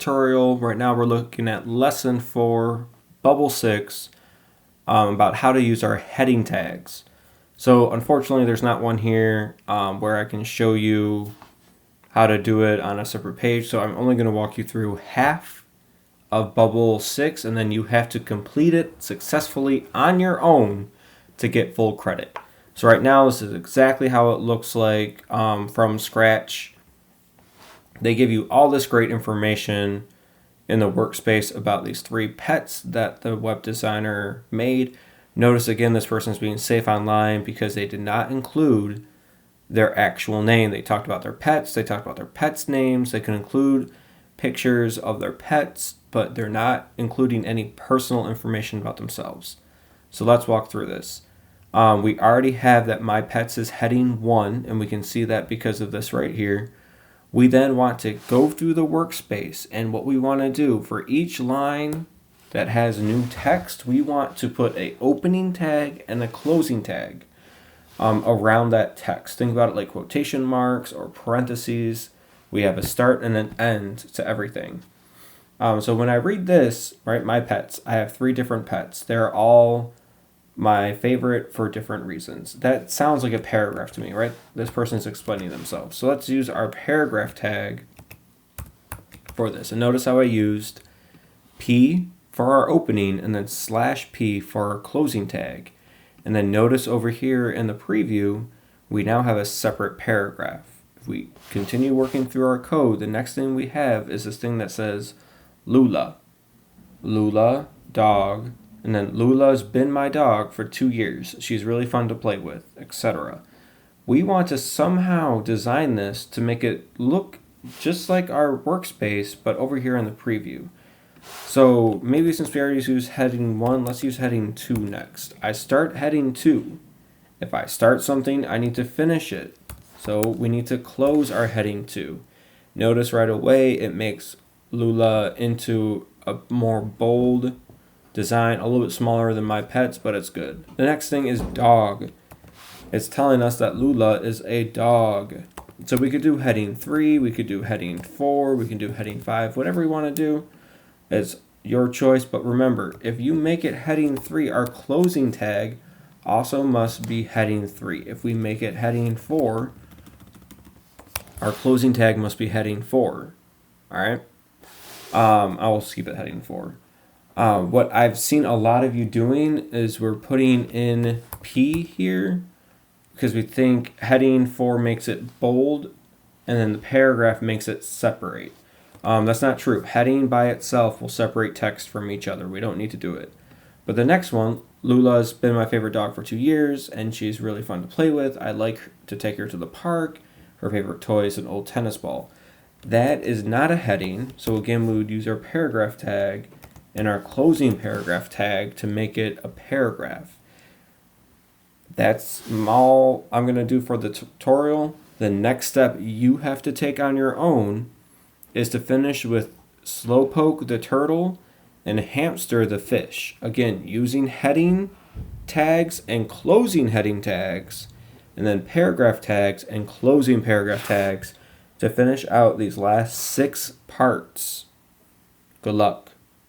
tutorial. Right now we're looking at lesson 4, bubble 6, about how to use our heading tags. So unfortunately there's not one here where I can show you how to do it on a separate page. So I'm only going to walk you through half of bubble 6, and then you have to complete it successfully on your own to get full credit. So right now this is exactly how it looks like from scratch. They give you all this great information in the workspace about these 3 pets that the web designer made. Notice again, this person's being safe online because they did not include their actual name. They talked about their pets. They talked about their pets' names. They can include pictures of their pets, but they're not including any personal information about themselves. So let's walk through this. We already have that my pets is heading 1, and we can see that because of this right here. We then want to go through the workspace, and what we want to do for each line that has new text, we want to put a opening tag and a closing tag around that text. Think about it like quotation marks or parentheses. We have a start and an end to everything. So when I read this, right, my pets, I have 3 different pets. They're all my favorite for different reasons. That sounds like a paragraph to me, right? This person's explaining themselves. So let's use our paragraph tag for this. And notice how I used P for our opening and then /P for our closing tag. And then notice over here in the preview, we now have a separate paragraph. If we continue working through our code, the next thing we have is this thing that says Lula. Lula, dog. And then Lula's been my dog for 2 years. She's really fun to play with, etc. We want to somehow design this to make it look just like our workspace, but over here in the preview. So maybe since we already used heading 1, let's use heading 2 next. I start heading 2. If I start something, I need to finish it. So we need to close our heading 2. Notice right away it makes Lula into a more bold design, a little bit smaller than my pets, but it's good. The next thing is dog. It's telling us that Lula is a dog. So we could do heading 3, we could do heading 4, we can do heading 5, whatever we want to do. It's your choice, but remember, if you make it heading 3, our closing tag also must be heading 3. If we make it heading 4, our closing tag must be heading 4. All right? I will keep it heading 4. What I've seen a lot of you doing is we're putting in P here because we think heading 4 makes it bold and then the paragraph makes it separate. That's not true. Heading by itself will separate text from each other. We don't need to do it. But the next one, Lula's been my favorite dog for 2 years and she's really fun to play with. I like to take her to the park. Her favorite toy is an old tennis ball. That is not a heading. So again, we would use our paragraph tag and our closing paragraph tag to make it a paragraph. That's all I'm going to do for the tutorial. The next step you have to take on your own is to finish with Slowpoke the turtle and Hamster the fish. Again, using heading tags and closing heading tags, and then paragraph tags and closing paragraph tags to finish out these last 6 parts. Good luck.